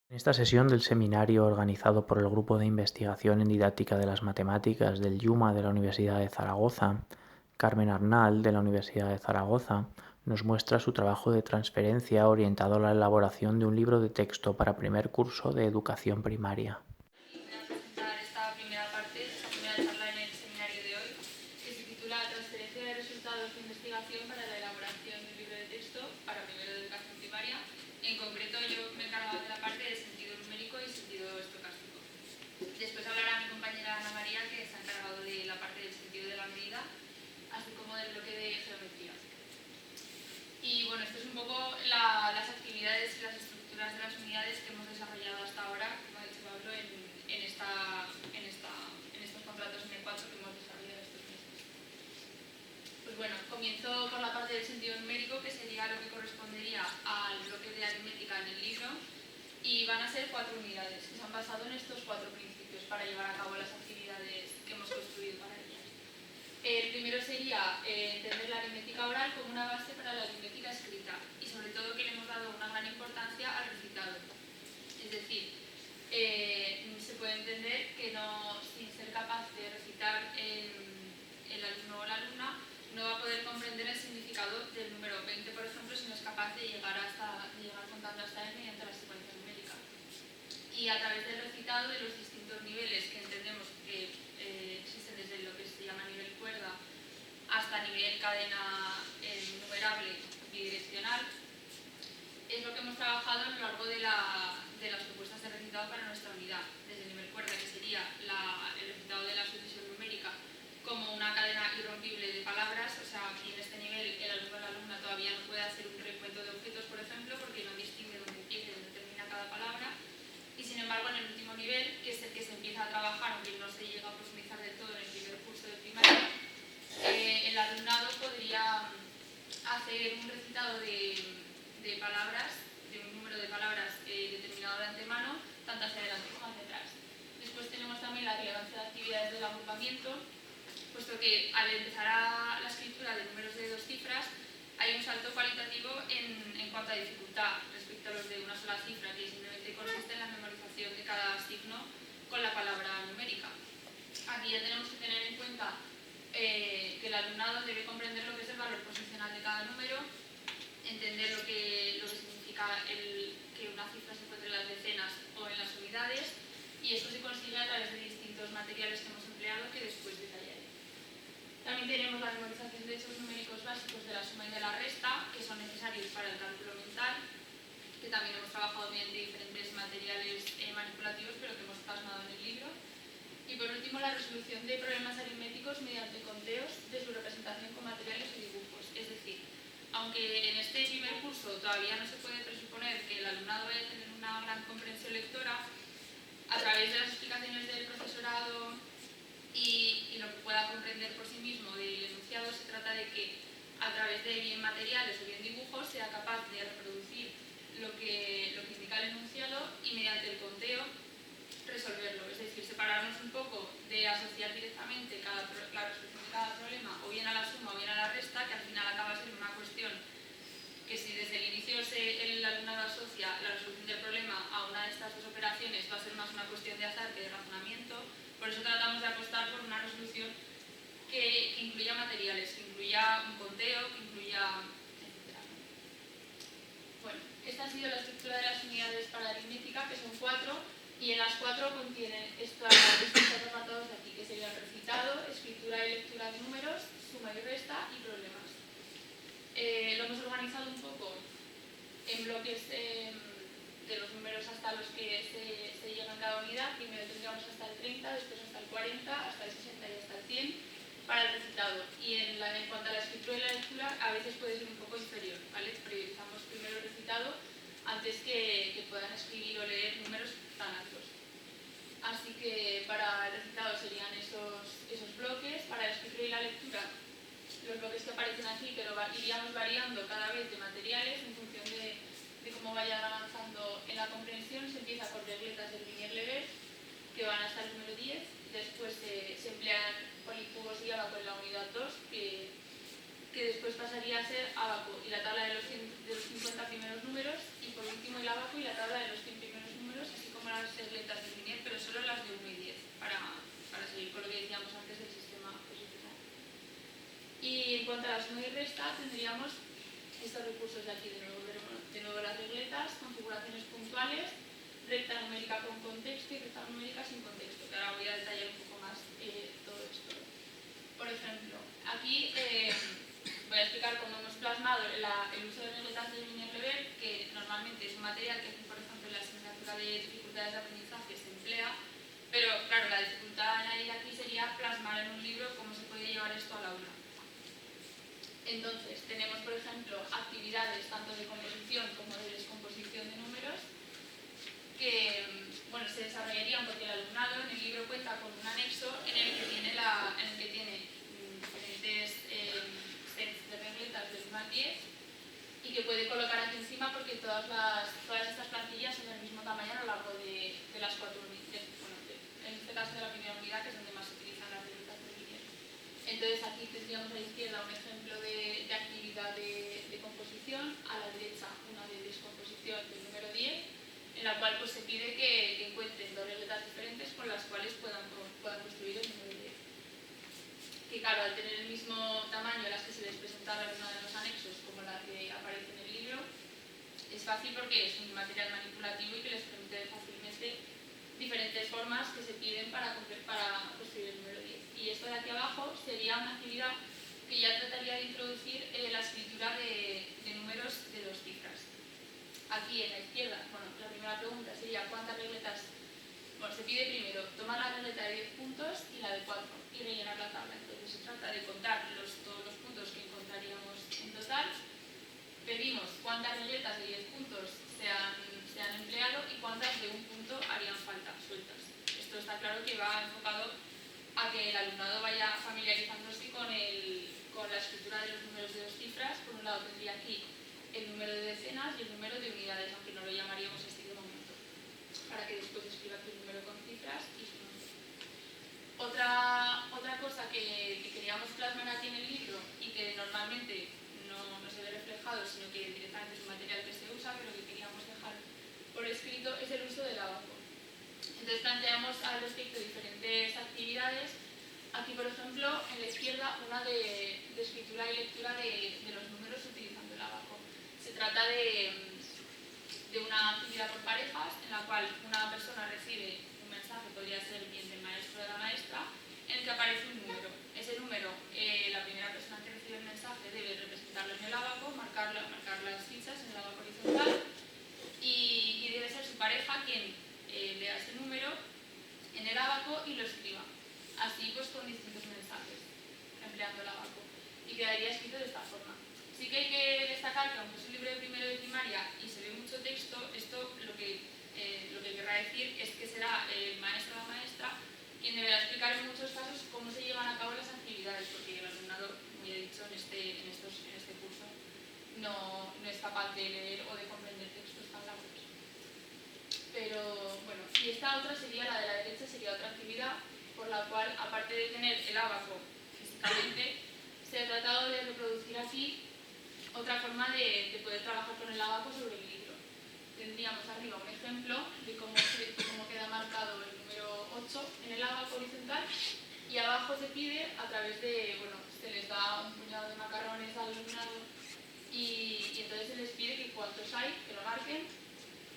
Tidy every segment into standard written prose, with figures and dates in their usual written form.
En esta sesión del seminario organizado por el Grupo de Investigación en Didáctica de las Matemáticas del IUMA de la Universidad de Zaragoza, Carmen Arnal, de la Universidad de Zaragoza, nos muestra su trabajo de transferencia orientado a la elaboración de un libro de texto para primer curso de educación primaria. Voy a presentar esta primera parte, esta primera charla en el seminario de hoy, que se titula Transferencia de resultados de investigación para la elaboración de un libro de texto para primero de educación primaria. En concreto, yo me he encargado de la parte de sentido numérico y sentido estocástico. Después hablará mi compañera Ana María, que se ha encargado de la parte del sentido de la medida, así como del bloque de geometría. Y bueno, esto es un poco las actividades y las estructuras de las unidades que hemos desarrollado hasta ahora, como ha dicho Pablo, en estos contratos M4 que hemos desarrollado estos meses. Pues bueno, comienzo por la parte del sentido numérico, que sería lo que correspondería al bloque de aritmética en el libro, y van a ser 4 unidades que se han basado en estos 4 principios para llevar a cabo las actividades que hemos construido para ellas. El primero sería entender la aritmética oral como una base para la aritmética escrita, y sobre todo que le hemos dado una gran importancia al recitado. Es decir, se puede entender que sin ser capaz de recitar el alumno o la alumna no va a poder comprender el significado del número 20, por ejemplo, si no es capaz de llegar contando hasta él mediante la secuencia numérica. Y a través del recitado de los distintos niveles que entendemos que existen desde lo que se llama nivel cuerda hasta nivel cadena numerable bidireccional, es lo que hemos trabajado a lo largo de las propuestas de recitado para nuestra unidad, desde el nivel cuerda, que sería el recitado de la sucesión numérica como una cadena irrompible de palabras, o sea, aquí en este nivel el alumno o la alumna todavía no puede hacer un recuento de objetos, por ejemplo, porque no distingue dónde empieza y dónde termina cada palabra, y sin embargo en el último nivel, que es el que se empieza a trabajar, aunque no se llega a profundizar del todo en el primer curso de primaria, el alumnado podría hacer un recitado de palabras, de un número de palabras determinado de antemano, tanto hacia adelante como hacia atrás. Después tenemos también la relevancia de actividades del agrupamiento, puesto que al empezar la escritura de números de 2 cifras hay un salto cualitativo en cuanto a dificultad respecto a los de una sola cifra, que simplemente consiste en la memorización de cada signo con la palabra numérica. Aquí ya tenemos que tener en cuenta que el alumnado debe comprender lo que es el valor posicional de cada número, entender lo que significa que una cifra se encuentre en las decenas o en las unidades, y esto se consigue a través de distintos materiales que hemos empleado que después detallaré. También tenemos la memorización de hechos numéricos básicos de la suma y de la resta, que son necesarios para el cálculo mental, que también hemos trabajado mediante diferentes materiales manipulativos, pero que hemos plasmado en el libro. Y por último, la resolución de problemas aritméticos mediante conteos de su representación con materiales y dibujos. Es decir, aunque en este primer curso todavía no se puede presuponer que el alumnado vaya a tener una gran comprensión lectora, a través de las explicaciones del profesorado y lo que pueda comprender por sí mismo del enunciado, se trata de que a través de bien materiales o bien dibujos sea capaz de reproducir lo que indica el enunciado y mediante el conteo resolverlo, es decir, separarnos un poco de asociar directamente la resolución de cada problema o bien a la suma o bien a la resta, que al final acaba siendo una cuestión que si desde el inicio el alumnado asocia la resolución del problema a una de estas dos operaciones, va a ser más una cuestión de azar que de razonamiento. Por eso tratamos de apostar por una resolución que incluya materiales, que incluya un conteo, que incluya etcétera. Bueno, esta ha sido la estructura de las unidades para aritmética, que son 4, y en las 4 contienen estos 4 apartados de aquí, que serían recitado, escritura y lectura de números, suma y resta y problemas. Lo hemos organizado un poco en bloques de los números hasta los que se llega en cada unidad. Primero tendríamos hasta el 30, después hasta el 40, hasta el 60 y hasta el 100 para el recitado. Y en cuanto a la escritura y la lectura, a veces puede ser un poco inferior, ¿vale? Priorizamos primero el recitado antes que puedan escribir o leer números tan altos. Así que para el recitado serían esos bloques. Para la escritura y la lectura, los bloques que aparecen aquí, pero iríamos variando cada vez de materiales en función de cómo vayan avanzando en la comprensión. Se empieza por regletas del Vinier-Leber, que van hasta el número 10. Después se emplean polícubos y ábaco en la unidad 2, que después pasaría a ser ábaco y la tabla de los 50 primeros números, y por último el ábaco y la tabla de los 100 primeros números resta tendríamos estos recursos de aquí, de nuevo las regletas, configuraciones puntuales, recta numérica con contexto y recta numérica sin contexto, que ahora voy a detallar un poco más todo esto. Por ejemplo, aquí voy a explicar cómo hemos plasmado el uso de regletas de Miner-Leber, que normalmente es un material que, por ejemplo, en la asignatura de dificultades de aprendizaje se emplea, pero claro, la dificultad añadida aquí sería plasmar en un libro cómo se puede llevar esto al aula. Entonces, tenemos, por ejemplo, actividades tanto de composición como de descomposición de números que se desarrollarían porque el alumnado en el libro cuenta con un anexo en el que tiene, diferentes sets de regletas del 1 al 10 y que puede colocar aquí encima porque todas estas plantillas son del mismo tamaño a lo largo de las 4 unidades. En este caso de la primera unidad, que es donde más se utilizan las regletas de Miner. Entonces aquí tendríamos a la izquierda un ejemplo de actividad de composición, a la derecha una de descomposición del número 10, en la cual se pide que encuentren dos regletas diferentes con las cuales puedan construir el número 10. Que claro, al tener el mismo tamaño las que se les presentaron en uno de los anexos como la que aparece en el libro, es fácil porque es un material manipulativo y que les permite fácilmente diferentes formas que se piden para construir el número 10. Y esto de aquí abajo sería una actividad que ya trataría de introducir la escritura de números de 2 cifras. Aquí en la izquierda, la primera pregunta sería ¿cuántas regletas? Se pide primero tomar la regleta de 10 puntos y la de 4 y rellenar la tabla. Entonces se trata de contar todos los puntos que encontraríamos en total. Pedimos cuántas regletas de 10 puntos se han empleado y cuántas de un punto harían falta sueltas. Esto está claro que va enfocado a que el alumnado vaya familiarizándose con la escritura de los números de 2 cifras. Por un lado tendría aquí el número de decenas y el número de unidades, aunque no lo llamaríamos así de momento, para que después escriba aquí el número con cifras y su nombre. Otra cosa que queríamos plasmar aquí en el libro y que normalmente no se ve reflejado, sino que directamente es un material que se usa, pero que queríamos dejar por escrito, es el uso del abaco. Entonces planteamos al respecto diferentes actividades. Aquí, por ejemplo, en la izquierda, una de escritura y lectura de los números utilizando el abaco. Se trata de una actividad por parejas en la cual una persona recibe un mensaje, podría ser bien del maestro o de la maestra, en el que aparece un número. Ese número, la primera persona que recibe el mensaje debe representarlo en el abaco, marcar las fichas en el abaco horizontal y debe ser su pareja quien lea ese número en el abaco y lo escriba. Así con distintos mensajes, empleando el abaco. Y quedaría escrito de esta forma. Sí que hay que destacar que aunque es un libro de primero de primaria y se ve mucho texto, esto lo que querrá decir es que será el maestro o la maestra quien deberá explicar en muchos casos cómo se llevan a cabo las actividades, porque el alumnado, como ya he dicho, en este curso no es capaz de leer o de comprender textos tan largos. Pero bueno, y esta otra sería, la de la derecha, sería otra actividad por la cual, aparte de tener el abaco físicamente, se ha tratado de reproducir aquí otra forma de poder trabajar con el abaco sobre el libro. Tendríamos arriba un ejemplo de cómo queda marcado el número 8 en el abaco horizontal y abajo se pide a través de, se les da un puñado de macarrones al alumnado y entonces se les pide que cuántos hay, que lo marquen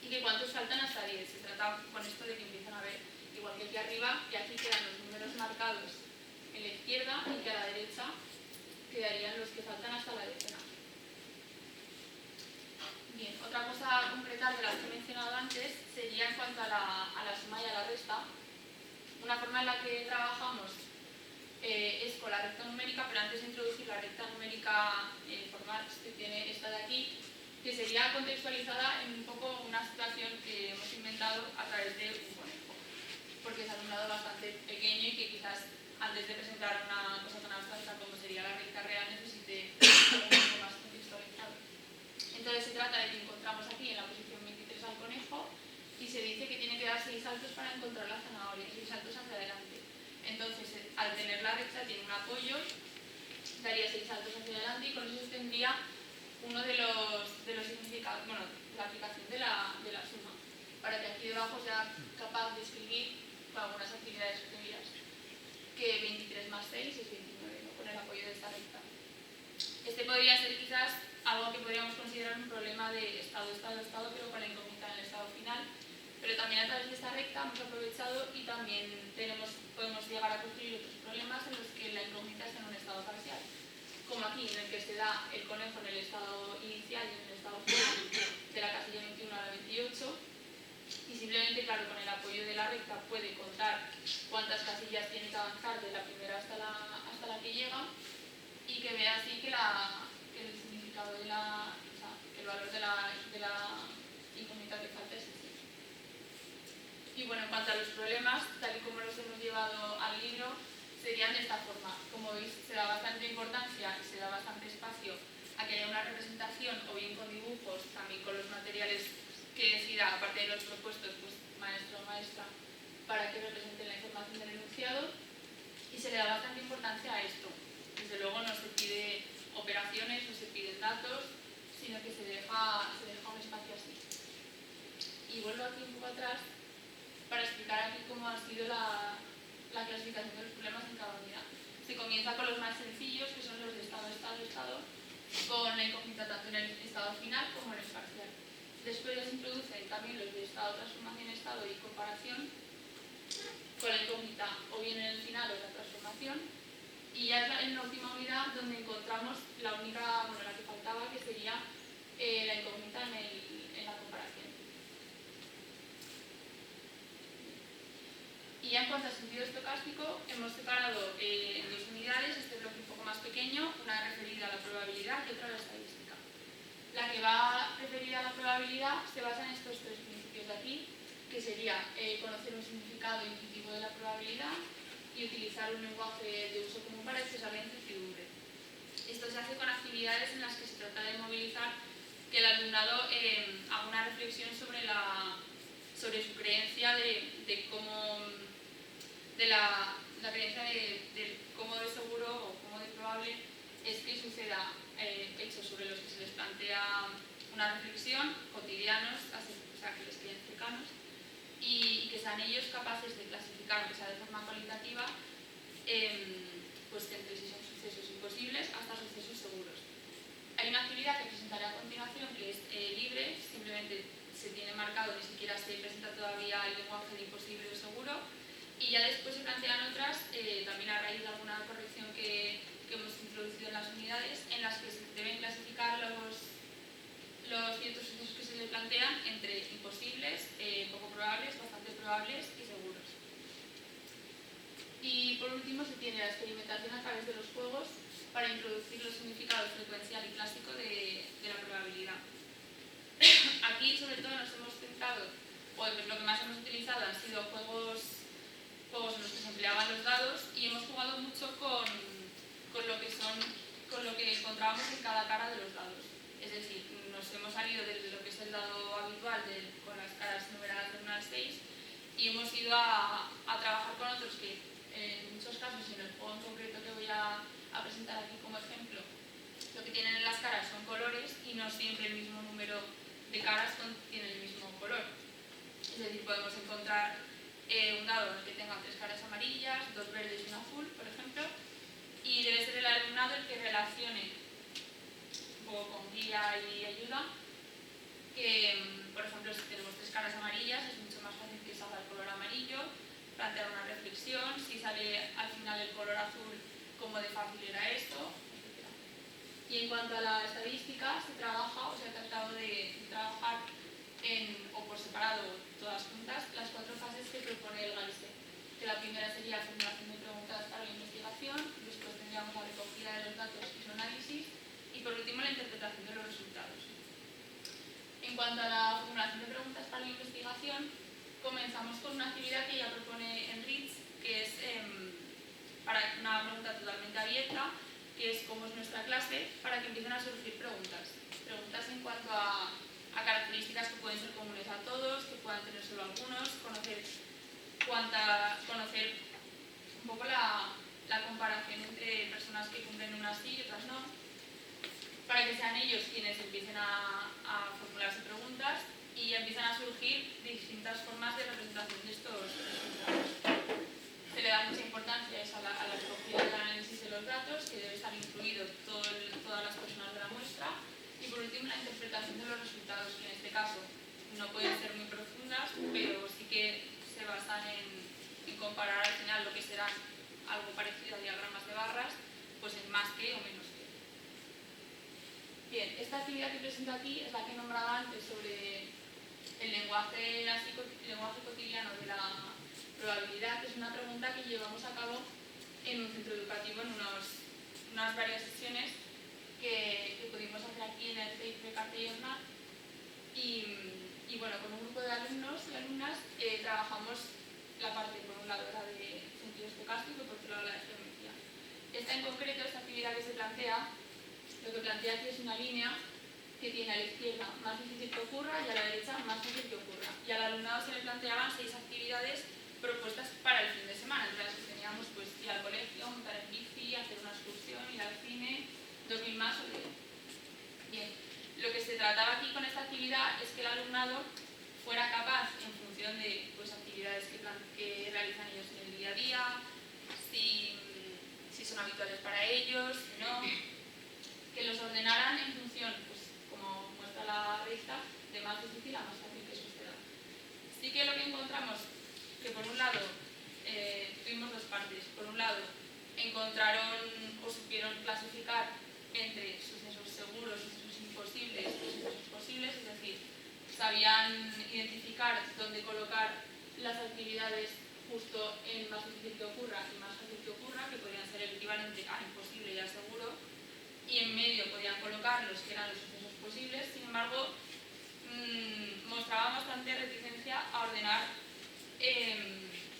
y que cuántos faltan hasta 10. Se trata con esto de que empiezan a ver, igual que aquí arriba, y aquí quedan los números marcados en la izquierda y que a la derecha quedarían los que faltan hasta la decena. Bien, otra cosa a concretar de las que he mencionado antes sería en cuanto a la suma y a la resta. Una forma en la que trabajamos es con la recta numérica, pero antes de introducir la recta numérica formal que tiene esta de aquí, que sería contextualizada en un poco una situación que hemos inventado a través de un conejo, porque es alumnado bastante pequeño y que quizás antes de presentar una cosa tan abstracta como sería la recta real necesite algo un poco más contextualizado. Entonces se trata de que encontramos aquí en la posición 23 al conejo y se dice que tiene que dar 6 saltos para encontrar la zanahoria, 6 saltos hacia adelante. Entonces, al tener la recta tiene un apoyo, daría 6 saltos hacia adelante y con eso tendría uno de los significados, la aplicación de la suma, para que aquí debajo sea capaz de escribir algunas actividades previas, que 23 más 6 es 29, con el apoyo de esta recta. Este podría ser quizás algo que podríamos considerar un problema de estado, pero con la incógnita en el estado final. Pero también a través de esta recta hemos aprovechado y también podemos llegar a construir otros problemas en los que la incógnita está en un estado parcial. Como aquí, en el que se da el conejo en el estado inicial y en el estado final, de la casilla 21 a la 28, y simplemente, claro, con el apoyo de la recta puede contar cuántas casillas tiene que avanzar de la primera hasta la que llega, y que vea así que el significado de que el valor de la incógnita que falta es ese. Y bueno, en cuanto a los problemas, tal y como los hemos llevado al libro, serían de esta forma. Como veis, se da bastante importancia y se da bastante espacio a que haya una representación, o bien con dibujos, también con los materiales que decida, aparte de los propuestos, pues maestro o maestra, para que representen la información del enunciado, y se le da bastante importancia a esto. Desde luego no se pide operaciones, no se piden datos, sino que se deja un espacio así. Y vuelvo aquí un poco atrás para explicar aquí cómo ha sido la clasificación de los problemas en cada unidad. Se comienza con los más sencillos, que son los de estado, con la incógnita tanto en el estado final como en el parcial. Después ya se introducen también los de estado, transformación, estado y comparación, con la incógnita o bien en el final o en la transformación. Y ya es en la última unidad donde encontramos la que faltaba, que sería la incógnita en la comparación. Y ya en cuanto al sentido estocástico, hemos separado en dos unidades, este bloque un poco más pequeño, una referida a la probabilidad y otra a la estadística. La que va referida a la probabilidad se basa en estos tres principios de aquí, que sería conocer un significado intuitivo de la probabilidad y utilizar un lenguaje de uso común para expresar la incertidumbre. Esto se hace con actividades en las que se trata de movilizar que el alumnado haga una reflexión sobre su creencia de cómo de seguro o cómo de probable es que suceda hechos sobre los que se les plantea una reflexión, cotidianos, o sea, que les queden cercanos, y que sean ellos capaces de clasificar, aunque sea de forma cualitativa, pues entre si son sucesos imposibles hasta sucesos seguros. Hay una actividad que presentaré a continuación que es libre, simplemente se tiene marcado, ni siquiera se presenta todavía el lenguaje de imposible o seguro, y ya después se plantean otras, también a raíz de alguna corrección que hemos introducido en las unidades, en las que se deben clasificar los ciertos sucesos que se le plantean entre imposibles, poco probables, bastante probables y seguros. Y por último se tiene la experimentación a través de los juegos para introducir los significados frecuencial y clásico de la probabilidad. Aquí sobre todo nos hemos centrado, o lo que más hemos utilizado han sido juegos en los que se empleaban los dados, y hemos jugado mucho con lo que encontrábamos en cada cara de los dados. Es decir, nos hemos salido de lo que es el dado habitual con las caras numeradas del 1 al 6 y hemos ido a trabajar con otros que en muchos casos, y en el juego en concreto que voy a presentar aquí como ejemplo, lo que tienen en las caras son colores y no siempre el mismo número de caras tiene el mismo color. Es decir, podemos encontrar un dado en el que tenga 3 caras amarillas, 2 verdes y un azul, por ejemplo, y debe ser el alumnado el que relacione un poco con guía y ayuda que, por ejemplo, si tenemos 3 caras amarillas es mucho más fácil que salga el color amarillo, plantear una reflexión, si sale al final el color azul, cómo de fácil era esto, etc. Y en cuanto a la estadística, se trabaja, o se ha tratado de trabajar o por separado todas juntas, las 4 fases que propone el GAISE, que la primera sería formulación de preguntas para la investigación, después tendríamos la recogida de los datos y su análisis, y por último la interpretación de los resultados. En cuanto a la formulación de preguntas para la investigación, comenzamos con una actividad que ya propone Enrich, que es para una pregunta totalmente abierta, que es cómo es nuestra clase, para que empiecen a surgir preguntas en cuanto a características que pueden ser comunes a todos, que puedan tener solo algunos, conocer un poco la comparación entre personas que cumplen unas sí y otras no, para que sean ellos quienes empiecen a formularse preguntas y empiezan a surgir distintas formas de representación de estos resultados. Se le da mucha importancia a la recogida del análisis de los datos, que debe estar incluido todas las cosas interpretación de los resultados, que en este caso no pueden ser muy profundas, pero sí que se basan en comparar al final lo que serán algo parecido a diagramas de barras, pues en más que o menos que. Bien, esta actividad que presento aquí es la que nombraba antes sobre el lenguaje cotidiano de la probabilidad, que es una pregunta que llevamos a cabo en un centro educativo en unas varias sesiones que pudimos hacer aquí en el CEIP de Castellón. Y bueno, con un grupo de alumnos y alumnas trabajamos la parte, por un lado, la de sentido estocástico y por otro lado la de geometría. Esta en concreto, esta actividad que se plantea, lo que plantea aquí es una línea que tiene a la izquierda más difícil que ocurra y a la derecha más fácil que ocurra. Y al alumnado se le planteaban 6 actividades propuestas para el fin de semana, entre las que teníamos pues ir al colegio, montar en bici, hacer una excursión, ir al cine, dormir más o leer. Bien, lo que se trataba aquí con esta actividad es que el alumnado fuera capaz, en función de pues, actividades que realizan ellos en el día a día, si son habituales para ellos, si no, que los ordenaran en función, pues como muestra la revista, de más difícil a más fácil que suceda. Sí que lo que encontramos, que por un lado tuvimos dos partes. Por un lado, encontraron o supieron clasificar entre sucesos seguros, sucesos imposibles y sucesos posibles, es decir, sabían identificar dónde colocar las actividades justo en más difícil que ocurra y más fácil que ocurra, que podrían ser el equivalente a imposible y a seguro, y en medio podían colocar los que eran los sucesos posibles. Sin embargo, mostraban bastante reticencia a ordenar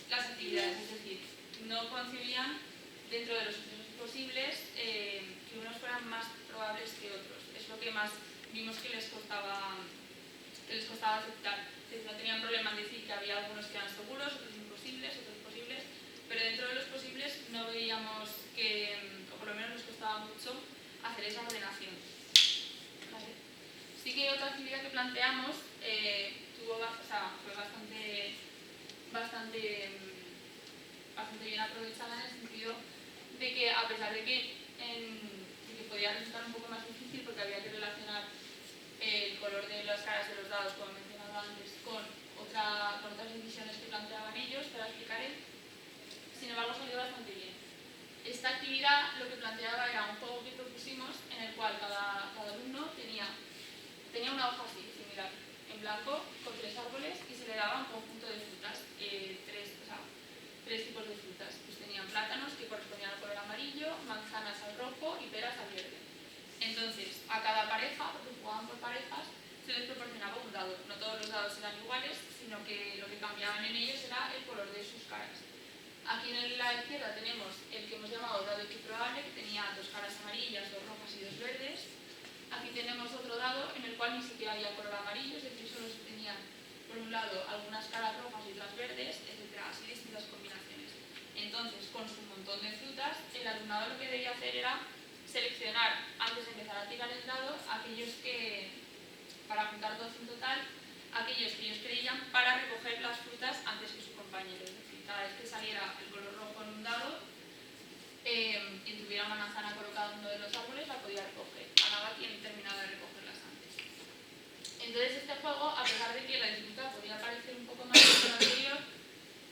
las actividades, es decir, no concebían dentro de los sucesos posibles que unos fueran más probables que otros. Es lo que más vimos que les costaba aceptar. No tenían problema en decir que había algunos que eran seguros, otros imposibles, otros posibles, pero dentro de los posibles no veíamos que, o por lo menos nos costaba mucho, hacer esa ordenación. ¿Vale? Sí que otra actividad que planteamos fue bastante bien aprovechada, en el sentido de que, a pesar de que podía resultar un poco más difícil porque había que relacionar el color de las caras de los dados, como mencionaba antes, con otras divisiones que planteaban ellos, te la explicaré. Sin embargo, salió bastante bien. Esta actividad lo que planteaba era un juego que propusimos en el cual cada alumno tenía una hoja así, similar, en blanco, con 3 árboles, y se le daba un conjunto de frutas, tres tipos de frutas. Pues tenían plátanos, que correspondían al color amarillo, manzanas al rojo y peras al verde. Entonces, a cada pareja, porque jugaban por parejas, se les proporcionaba un dado. No todos los dados eran iguales, sino que lo que cambiaban en ellos era el color de sus caras. Aquí en la izquierda tenemos el que hemos llamado dado equiprobable, que tenía 2 caras amarillas, 2 rojas y 2 verdes. Aquí tenemos otro dado en el cual ni siquiera había color amarillo, es decir, solo se tenían, por un lado, algunas caras rojas y otras verdes, etc. Así distintas combinaciones. Entonces, con su montón de frutas, el alumnado lo que debía hacer era seleccionar, antes de empezar a tirar el dado, aquellos que, para juntar 12 en total, aquellos que ellos creían para recoger las frutas antes que su compañero. Es decir, cada vez que saliera el color rojo en un dado, quien tuviera una manzana colocada en uno de los árboles la podía recoger. Ganaba quien terminaba de recogerlas antes. Entonces, este juego, a pesar de que la dificultad podía parecer un poco más que lo anterior,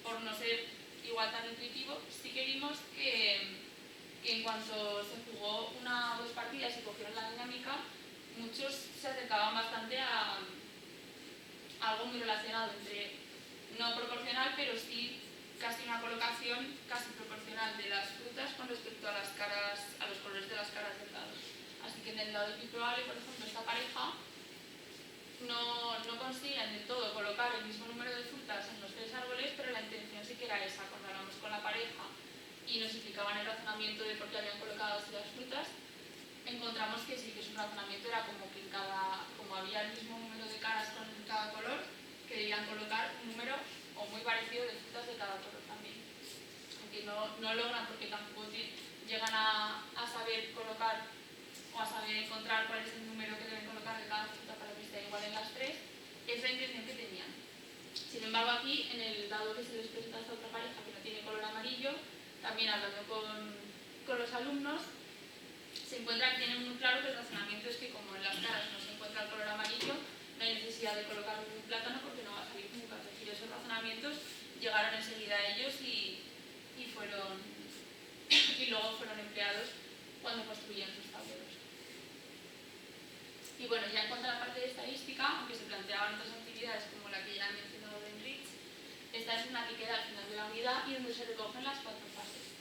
por no ser igual tan intuitivo, sí que vimos que en cuanto se jugó 1 o 2 partidas y cogieron la dinámica, muchos se acercaban bastante a algo muy relacionado entre, no proporcional, pero sí casi una colocación casi proporcional de las frutas con respecto a los colores de las caras del dado. Así que en el dado equiprobable, por ejemplo, esta pareja no consiguen del todo colocar el mismo número de frutas en los 3 árboles, pero la intención sí que era esa. Cuando hablamos con la pareja y nos explicaban el razonamiento de por qué habían colocado así las frutas, encontramos que sí, que su razonamiento era como que como había el mismo número de caras con cada color, que debían colocar un número o muy parecido de frutas de cada color también. Aunque no logran, porque tampoco llegan a saber colocar o a saber encontrar cuál es el número que deben colocar de cada fruta para que esté igual en las 3, es la intención que tenían. Sin embargo, aquí, en el dado que se les presenta a esta otra pareja que no tiene color amarillo, también hablando con los alumnos, se encuentra que tienen muy claro que el razonamiento es que como en las caras no se encuentra el color amarillo, no hay necesidad de colocar un plátano porque no va a salir nunca. Es decir, esos razonamientos llegaron enseguida a ellos y luego fueron empleados cuando construían sus tableros. Y bueno, ya en cuanto a la parte de estadística, aunque se planteaban otras actividades como la que ya he mencionado de Enrich, esta es una que queda al final de la unidad y donde se recogen las 4 fases.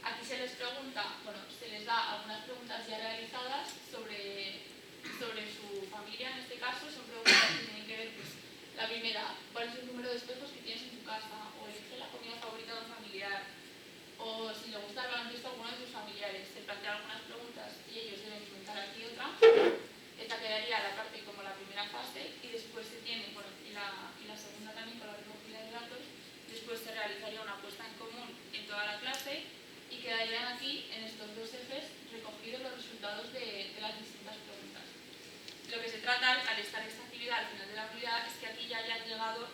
Aquí se les pregunta, bueno, se les da algunas preguntas ya realizadas sobre su familia, en este caso, son preguntas que tienen que ver, pues, la primera, ¿cuál es el número de espejos que tienes en tu casa? O elige la comida favorita de un familiar, o si le gusta el baloncesto a alguno de sus familiares. Se plantean algunas preguntas y ellos deben inventar aquí otra. Esta quedaría la parte como la primera fase y después se tiene, bueno, y la segunda también con la recogida de datos. Después se realizaría una puesta en común en toda la clase y quedarían aquí, en estos dos ejes, recogidos los resultados de las distintas preguntas. Lo que se trata, al estar esta actividad al final de la unidad, es que aquí ya hayan llegado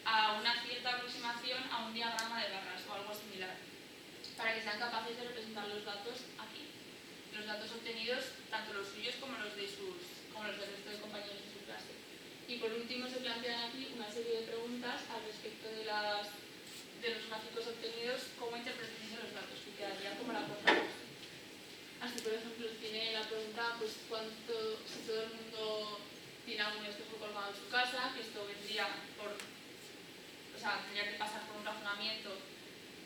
a una cierta aproximación a un diagrama de barras o algo similar, para que sean capaces de representar los datos aquí. Los datos obtenidos, tanto los suyos como los del resto de compañeros de su clase. Y por último se plantean aquí una serie de preguntas al respecto de los gráficos obtenidos, cómo interpretación de los datos, que quedaría como la cuarta fase. Así, por ejemplo, tiene la pregunta, pues, si todo el mundo tiene algún espejo colgado en su casa, que esto vendría tendría que pasar por un razonamiento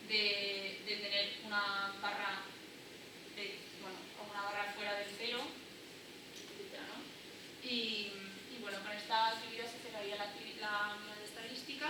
de tener una barra fuera del cero, etcétera, ¿no? Y bueno, con esta actividad se cerraría la unidad de estadística.